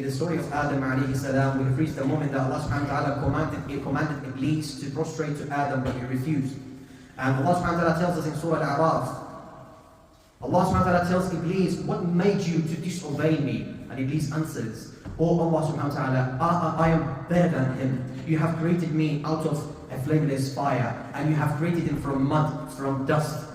The story of Adam alayhi salam, we have reached the moment that Allah subhanahu wa ta'ala commanded Iblis to prostrate to Adam, but he refused. And Allah subhanahu wa ta'ala tells us in Surah Al-A'raf, Allah subhanahu wa ta'ala tells Iblis, what made you to disobey me? And Iblis answers, oh Allah subhanahu wa ta'ala, I am better than him. You have created me out of a flameless fire, and you have created him from mud, from dust.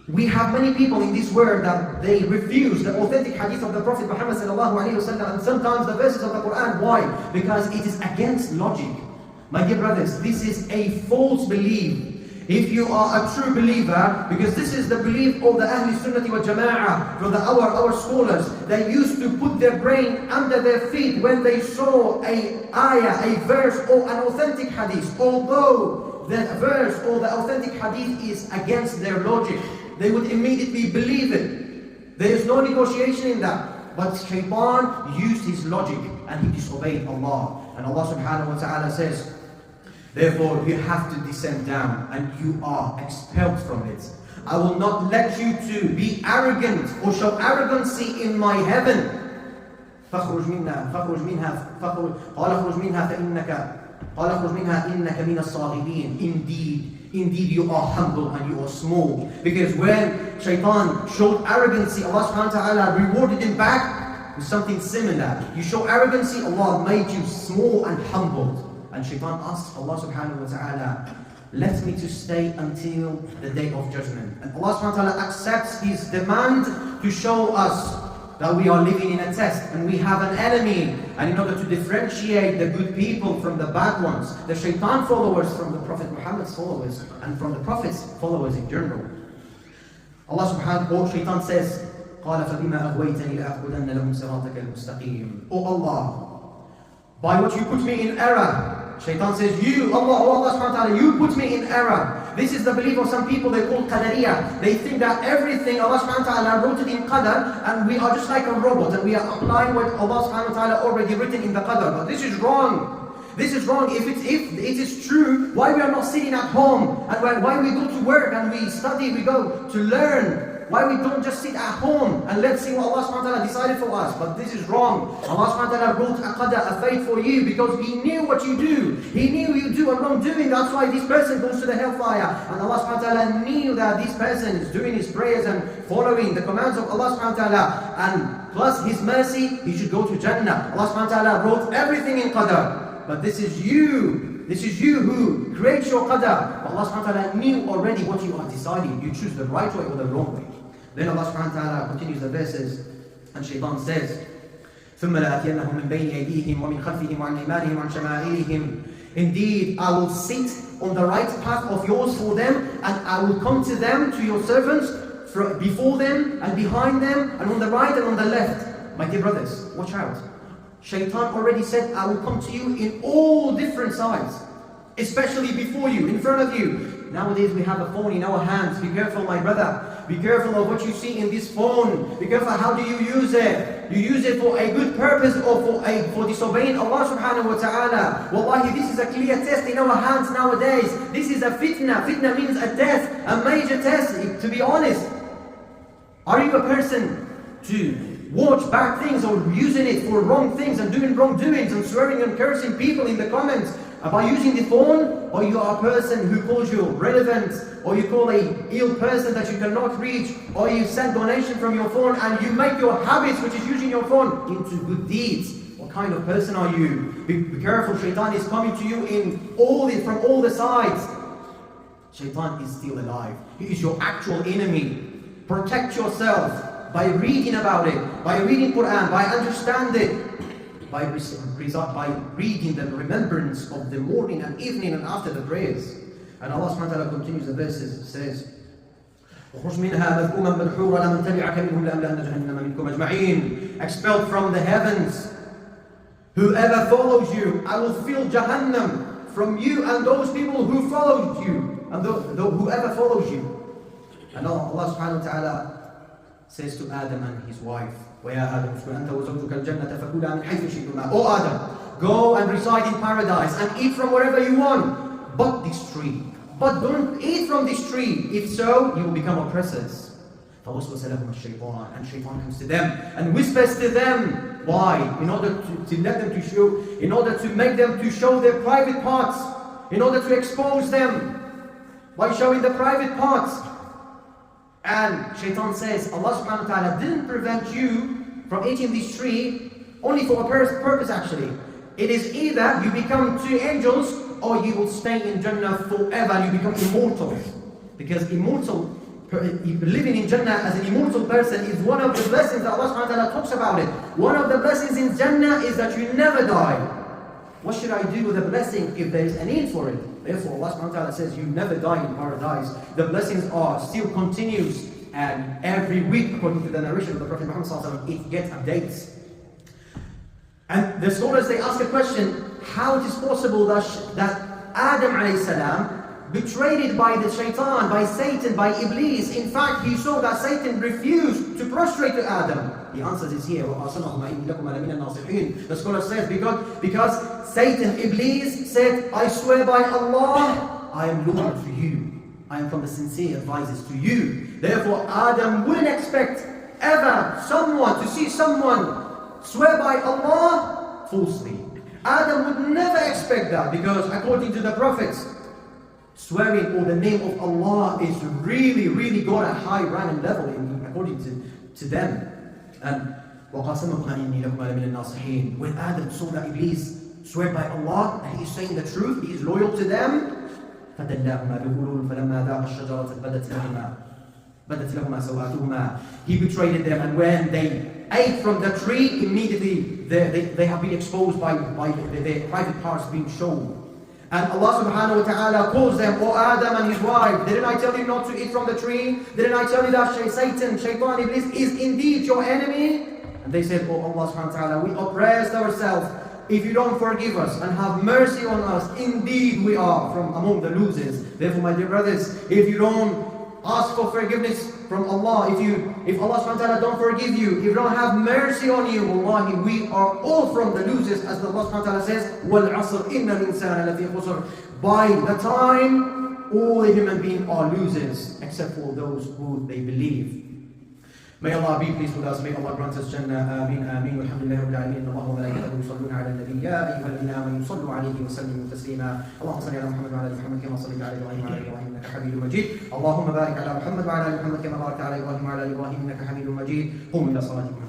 We have many people in this world that they refuse the authentic hadith of the Prophet Muhammad sallallahu alaihi wasallam, and sometimes the verses of the Quran. Why? Because it is against logic. My dear brothers, this is a false belief. If you are a true believer, because this is the belief of the Ahl Sunnati wal Jama'ah, from our scholars, they used to put their brain under their feet when they saw a ayah, a verse or an authentic hadith, although that verse or the authentic hadith is against their logic. They would immediately believe it. There is no negotiation in that. But Shaitan used his logic and he disobeyed Allah. And Allah subhanahu wa ta'ala says, therefore you have to descend down and you are expelled from it. I will not let you to be arrogant or show arrogancy in my heaven. فَخْرُجْ مِنْهَا قَالَ اخْرُجْ مِنْهَا إِنَّكَ مِنَ الصَّاغِرِينَ. Indeed you are humble and you are small. Because when Shaitan showed arrogancy, Allah subhanahu wa ta'ala rewarded him back with something similar. You show arrogancy, Allah made you small and humbled. And Shaitan asked Allah subhanahu wa ta'ala, let me to stay until the day of judgment. And Allah subhanahu wa ta'ala accepts his demand to show us that we are living in a test and we have an enemy. And in order to differentiate the good people from the bad ones, the Shaitan followers from the Prophet Muhammad's followers, and from the Prophet's followers in general. Allah subhanahu wa ta'ala, Shaitan says, قَالَ فَبِمَا أَغْوَيْتَنِي لَأَقْعُدَنَّ لَهُمْ صِرَاطَكَ الْمُسْتَقِيمِ. Oh Allah, by what you put me in error. Shaitan says, Allah subhanahu wa ta'ala, you put me in error. This is the belief of some people, they call Qadariyah. They think that everything Allah subhanahu wa ta'ala wrote it in Qadar, and we are just like a robot, and we are applying what Allah subhanahu wa ta'ala already written in the Qadar. But this is wrong. This is wrong. If it is true, why we are not sitting at home, and why we go to work, and we study, we go to learn. Why we don't just sit at home and let's see what Allah subhanahu wa ta'ala decided for us. But this is wrong. Allah subhanahu wa ta'ala wrote a qadar, a fate for you, because He knew what you do. He knew you do a wrongdoing. That's why this person goes to the hellfire. And Allah subhanahu wa ta'ala knew that this person is doing his prayers and following the commands of Allah subhanahu wa ta'ala. And plus His mercy, he should go to Jannah. Allah subhanahu wa ta'ala wrote everything in qadar. But this is you. This is you who creates your qadar. Allah subhanahu wa ta'ala knew already what you are deciding. You choose the right way or the wrong way. Then Allah subhanahu wa ta'ala continues the verses, and Shaitan says, ثُمَّ لَأَتِيَنَّهُمْ مِنْ بَيْنِ أَيْدِيهِمْ وَمِنْ خَلْفِهِمْ وَعَنْ أَيْمَانِهِمْ وَعَنْ شَمَائِلِهِمْ. Indeed, I will sit on the right path of yours for them, and I will come to them, to your servants, before them and behind them, and on the right and on the left. My dear brothers, watch out. Shaitan already said, I will come to you in all different sides, especially before you, in front of you. Nowadays we have a phone in our hands. Be careful, my brother. Be careful of what you see in this phone. Be careful how do you use it. You use it for a good purpose or for disobeying Allah subhanahu wa ta'ala. Wallahi, this is a clear test in our hands nowadays. This is a fitna. Fitna means a test, a major test. To be honest, are you a person to watch bad things or using it for wrong things and doing wrongdoings and swearing and cursing people in the comments by using the phone? Or you are a person who calls you relevant, or you call a ill person that you cannot reach, or you send donation from your phone and you make your habits, which is using your phone, into good deeds. What kind of person are you? Be careful, Shaitan is coming to you from all the sides. Shaitan is still alive. He is your actual enemy. Protect yourself by reading about it, by reading Quran, by understanding it, by reading the remembrance of the morning and evening and after the prayers. And Allah subhanahu wa ta'ala continues the verses, says, expelled from the heavens. Whoever follows you, I will fill Jahannam from you and those people who followed you, and whoever follows you. And Allah subhanahu wa ta'ala says to Adam and his wife, وَيَا آدَمُ اسْكُنْ أَنْتَ وَزَوْجُكَ الْجَنَّةَ فَكُلَا مِنْ حَيْثُ شِئْتُمَا. Oh Adam, go and reside in paradise and eat from wherever you want, but this tree. But don't eat from this tree. If so, you will become oppressors. فَوَسْوَسَ لَهُمَ الشَّيْطَانُ. And Shaitan comes to them and whispers to them, Why? In order to let them to show, in order to make them to show their private parts, in order to expose them by showing the private parts. And Shaitan says, Allah subhanahu wa ta'ala didn't prevent you from eating this tree only for a purpose actually. It is either you become two angels or you will stay in Jannah forever and you become immortal. Because living in Jannah as an immortal person is one of the blessings that Allah subhanahu wa ta'ala talks about it. One of the blessings in Jannah is that you never die. What should I do with the blessing if there is a need for it? Therefore Allah subhanahu wa ta'ala says you never die in paradise. The blessings are still continuous, and every week, according to the narration of the Prophet Muhammad sallallahu alaihi wasallam, it gets updates. And the scholars, they ask a question, how it is possible that Adam alayhi salam, betrayed by the shaitan, by Satan, by Iblis, in fact he saw that Satan refused to prostrate to Adam. The answer is here. The scholar says because Satan, Iblis said, I swear by Allah, I am loyal to you. I am from the sincere advisors to you. Therefore Adam wouldn't expect ever to see someone swear by Allah falsely. Adam would never expect that, because according to the prophets, swearing or the name of Allah is really got a high rank and level according to them. And when Adam saw that Iblis swear by Allah and he's saying the truth, he is loyal to them, he betrayed them, and when they ate from the tree, immediately they have been exposed by their private parts being shown. And Allah subhanahu wa ta'ala calls them, O Adam and his wife, didn't I tell you not to eat from the tree? Didn't I tell you that Satan, Shaitan, Iblis is indeed your enemy? And they said, Oh Allah subhanahu wa ta'ala, we oppressed ourselves. If you don't forgive us and have mercy on us, indeed we are from among the losers. Therefore, my dear brothers, if you don't ask for forgiveness from Allah, if Allah subhanahu wa ta'ala don't forgive you, if you don't have mercy on you, wallahi, we are all from the losers, as Allah subhanahu wa ta'ala says, وَالْعَصْرِ إِنَّ الْإِنسَانَ لَفِي خُسْرٍ. By the time, all the human beings are losers, except for those who they believe. May Allah be pleased with us. May Allah grant us Jannah. Ameen, ameen. Walhamdulillahi rabbil alameen. Allah wa malaikatahu yusalluna ala an-nabi. Ya ayyuhalladhina amanu sallu alayhi wa sallimu taslima. Allahumma salli ala Muhammad wa ala Muhammad kama sallaita ala Ibrahim wa ala Ibrahim innaka Hamidum Majid. Allahumma barik ala Muhammad wa ala Muhammad kama barakta ala Ibrahim wa ala Ibrahim innaka Hamidum Majid. Qum ila salatikum.